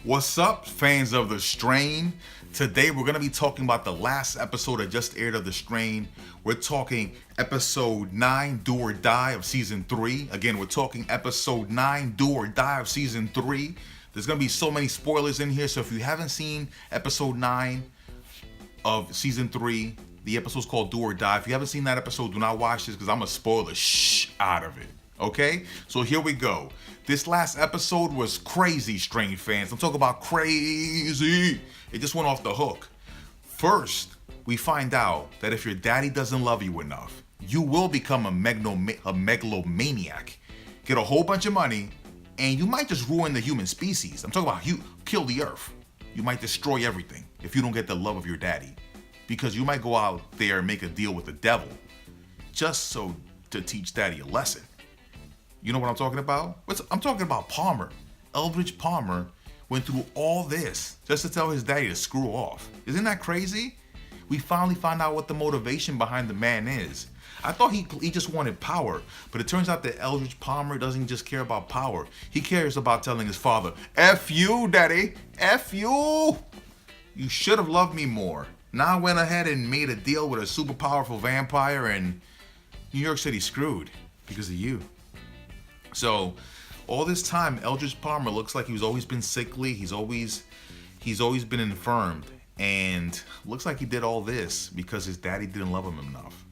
What's up, fans of The Strain? Today we're going to be talking about the last episode that just aired of The Strain. We're talking episode 9, Do or Die of season 3. Again, we're talking episode 9, Do or Die of season 3. There's going to be so many spoilers in here, so if you haven't seen episode 9 of season 3, the episode's called Do or Die. If you haven't seen that episode, do not watch this because I'm going to spoil the out of it. Okay? So here we go. This last episode was crazy, Strain fans. I'm talking about crazy. It just went off the hook. First, we find out that if your daddy doesn't love you enough, you will become a megalomaniac. Get a whole bunch of money, and you might just ruin the human species. I'm talking about you kill the earth. You might destroy everything if you don't get the love of your daddy. Because you might go out there and make a deal with the devil just so to teach daddy a lesson. You know what I'm talking about? I'm talking about Palmer. Eldridge Palmer went through all this just to tell his daddy to screw off. Isn't that crazy? We finally found out what the motivation behind the man is. I thought he just wanted power, but it turns out that Eldridge Palmer doesn't just care about power. He cares about telling his father, F you, daddy, F you. You should have loved me more. Now I went ahead and made a deal with a super powerful vampire, and New York City screwed because of you. So, all this time, Eldridge Palmer looks like he's always been sickly. He's always been infirmed, and looks like he did all this because his daddy didn't love him enough.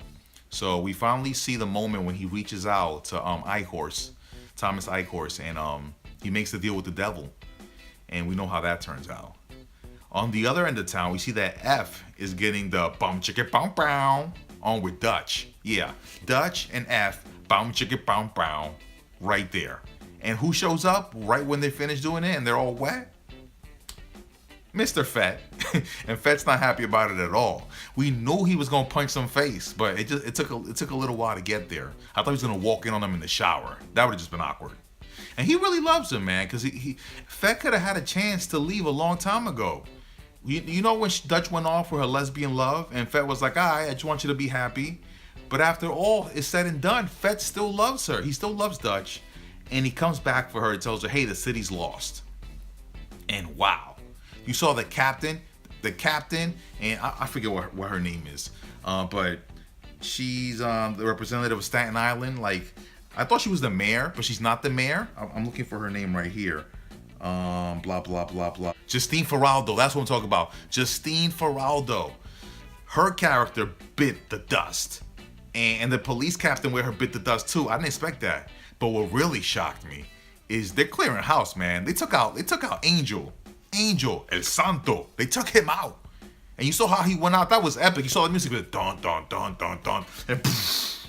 So we finally see the moment when he reaches out to Thomas Eichhorst, and he makes the deal with the devil, and we know how that turns out. On the other end of town, we see that F is getting the bum chicka bow bow on with Dutch. Yeah, Dutch and F, bum chicka bow bow. Right there. And who shows up right when they finish doing it and they're all wet? Mr. Fett. And Fett's not happy about it at all. We knew he was gonna punch some face, but it took a little while to get there. I thought he was gonna walk in on him in the shower. That would have just been awkward. And he really loves him, man, because Fett could have had a chance to leave a long time ago. You know when Dutch went off for her lesbian love and Fett was like, I just want you to be happy. But after all is said and done, Fett still loves her. He still loves Dutch. And he comes back for her and tells her, hey, the city's lost. And wow. You saw the captain, and I forget what her name is. But she's the representative of Staten Island. Like, I thought she was the mayor, but she's not the mayor. I'm looking for her name right here. Blah, blah, blah, blah. Justine Faraldo, that's what I'm talking about. Justine Faraldo. Her character bit the dust. And the police captain with her bit the dust too. I didn't expect that. But what really shocked me is they're clearing house, man. They took out Angel, El Santo. They took him out. And you saw how he went out. That was epic. You saw the music with dun dun dun dun dun. And poof,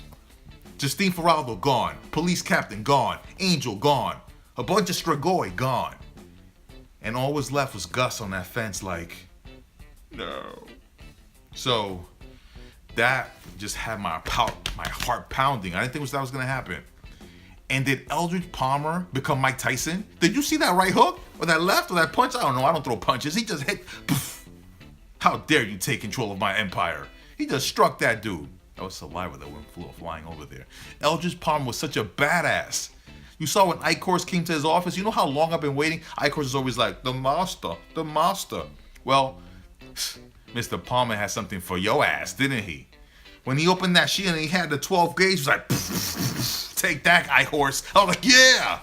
Justine Faraldo gone. Police captain gone. Angel gone. A bunch of Strigoi gone. And all was left was Gus on that fence like, no. So that just had my heart pounding. I didn't think that was going to happen. And did Eldridge Palmer become Mike Tyson? Did you see that right hook? Or that left? Or that punch? I don't know. I don't throw punches. He just hit. Poof. How dare you take control of my empire? He just struck that dude. That was saliva that flew flying over there. Eldridge Palmer was such a badass. You saw when Eichhorst came to his office. You know how long I've been waiting? Eichhorst is always like, the master, the master. Well, Mr. Palmer had something for your ass, didn't he? When he opened that sheet and he had the 12 gauge, he was like, take that, Eichhorst. I was like, yeah.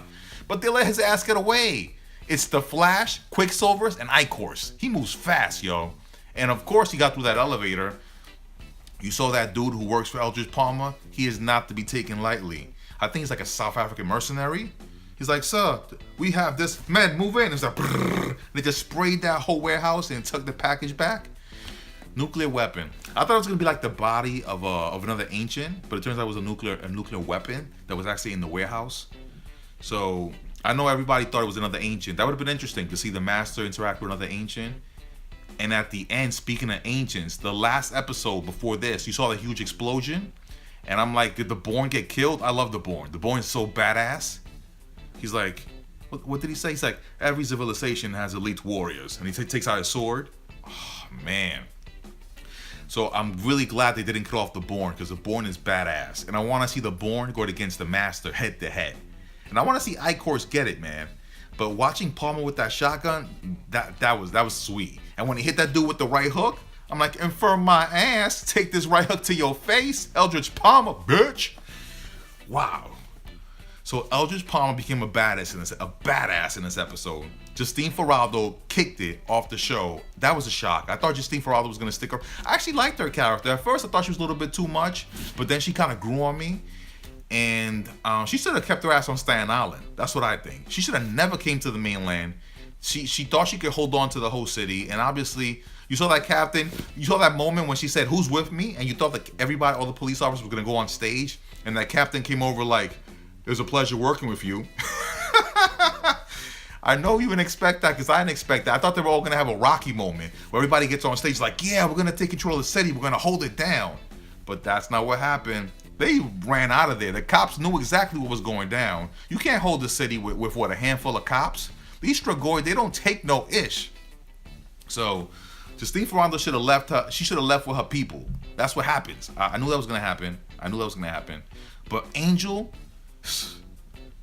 But they let his ass get away. It's the Flash, Quicksilver's, and Eichhorst. He moves fast, yo. And of course, he got through that elevator. You saw that dude who works for Eldridge Palmer. He is not to be taken lightly. I think he's like a South African mercenary. He's like, sir, we have this. Men, move in. It's like, brrr. They just sprayed that whole warehouse and took the package back. Nuclear weapon. I thought it was gonna be like the body of another ancient, but it turns out it was a nuclear weapon that was actually in the warehouse. So I know everybody thought it was another ancient. That would have been interesting to see the master interact with another ancient. And at the end, speaking of ancients, the last episode before this, you saw the huge explosion, and I'm like, did the Born get killed? I love the Born. The Born is so badass. He's like, what did he say? He's like, every civilization has elite warriors, and he takes out his sword. Oh man. So I'm really glad they didn't kill off the Born, because the Born is badass. And I want to see the Born go against the Master head to head. And I want to see Eichhorst get it, man. But watching Palmer with that shotgun, that was sweet. And when he hit that dude with the right hook, I'm like, and for my ass, take this right hook to your face, Eldridge Palmer, bitch. Wow. So Eldridge Palmer became a badass in this episode. Justine Ferraldo kicked it off the show. That was a shock. I thought Justine Ferraldo was gonna stick her. I actually liked her character. At first, I thought she was a little bit too much, but then she kind of grew on me. And she should have kept her ass on Staten Island. That's what I think. She should have never came to the mainland. She thought she could hold on to the whole city, and obviously, you saw that captain. You saw that moment when she said, "Who's with me?" And you thought that everybody, all the police officers, were gonna go on stage, and that captain came over like, "It was a pleasure working with you." I know you didn't expect that, because I didn't expect that. I thought they were all gonna have a Rocky moment where everybody gets on stage like, "Yeah, we're gonna take control of the city. We're gonna hold it down." But that's not what happened. They ran out of there. The cops knew exactly what was going down. You can't hold the city with what, a handful of cops? These Strigoi, they don't take no ish. So Justine Ferrando should have left her. She should have left with her people. That's what happens. I knew that was gonna happen. But Angel,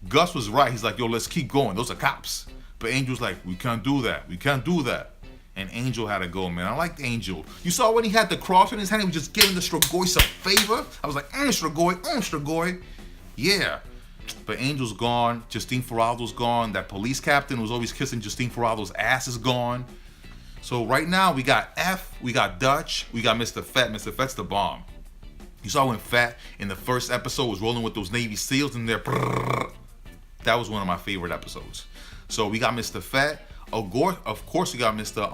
Gus was right. He's like, yo, let's keep going. Those are cops. But Angel's like, we can't do that. And Angel had to go, man. I liked Angel. You saw when he had the cross in his hand, he was just giving the Strigoi some favor. I was like, Strigoi. Yeah. But Angel's gone. Justine Ferraldo's gone. That police captain who was always kissing Justine Ferraldo's ass is gone. So right now, we got F, we got Dutch, we got Mr. Fett. Mr. Fett's the bomb. You saw when Fett, in the first episode, was rolling with those Navy SEALs in there. That was one of my favorite episodes. So we got Mr. Fett. Of course, we got Mr.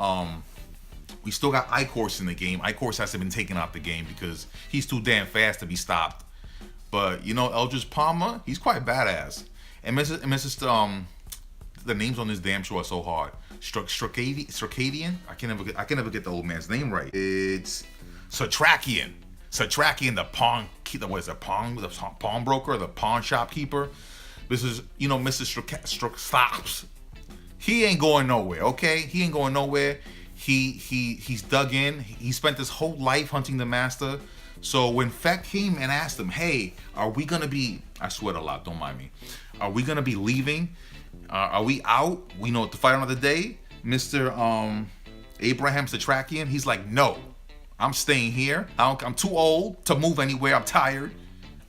We still got Icorse in the game. Icorse hasn't been taken out the game because he's too damn fast to be stopped. But you know, Eldridge Palmer, he's quite badass. And Mrs. The names on this damn show are so hard. Circadian. I can never get the old man's name right. It's Satrakian, the pawnbroker, the pawn shopkeeper. This is, you know, Mrs. Stops. He ain't going nowhere, okay? He ain't going nowhere. He's dug in. He spent his whole life hunting the master. So when Fett came and asked him, hey, are we gonna be, I sweat a lot, don't mind me. Are we gonna be leaving? Are we out? We know to fight another day? Mr. Abraham Satrakian, he's like, no, I'm staying here. I'm too old to move anywhere. I'm tired.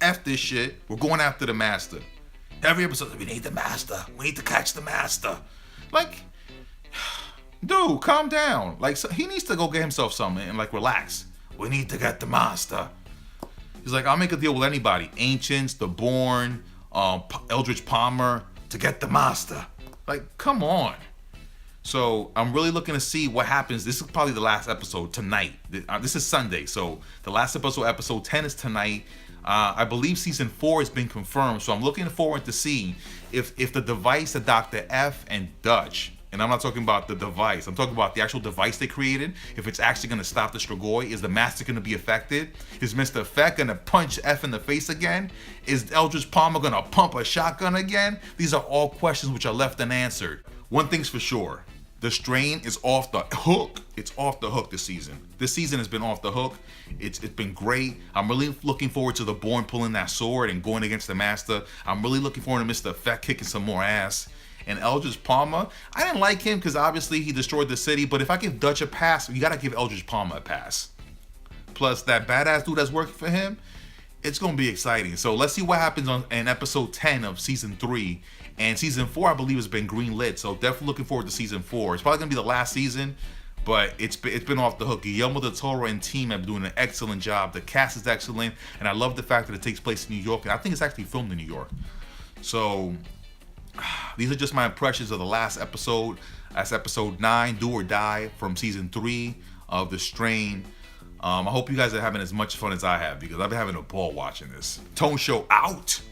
F this shit. We're going after the master. Every episode, we need the master. We need to catch the master. Like, dude, calm down. Like, so he needs to go get himself something and like relax. We need to get the master. He's like, I'll make a deal with anybody. Ancients, the Born, Eldridge Palmer, to get the master. Like, come on. So I'm really looking to see what happens. This is probably the last episode tonight. This is Sunday, so the last episode 10 is tonight. I believe season 4 has been confirmed, so I'm looking forward to seeing if the device that Dr. F and Dutch, and I'm not talking about the device, I'm talking about the actual device they created, if it's actually going to stop the Strigoi. Is the master going to be affected? Is Mr. Fett going to punch F in the face again? Is Eldridge Palmer going to pump a shotgun again? These are all questions which are left unanswered. One thing's for sure. The strain is off the hook. It's off the hook this season. This season has been off the hook. It's been great. I'm really looking forward to the Born pulling that sword and going against the master. I'm really looking forward to Mr. Fett kicking some more ass. And Eldridge Palmer, I didn't like him because obviously he destroyed the city. But if I give Dutch a pass, you gotta give Eldridge Palmer a pass. Plus that badass dude that's working for him, it's gonna be exciting. So let's see what happens in episode 10 of season 3. And season 4, I believe, has been greenlit. So definitely looking forward to season 4. It's probably gonna be the last season, but it's been off the hook. Guillermo del Toro and team have been doing an excellent job. The cast is excellent, and I love the fact that it takes place in New York. And I think it's actually filmed in New York. So these are just my impressions of the last episode. That's episode 9, Do or Die, from season 3 of The Strain. I hope you guys are having as much fun as I have, because I've been having a ball watching this. Tone Show out.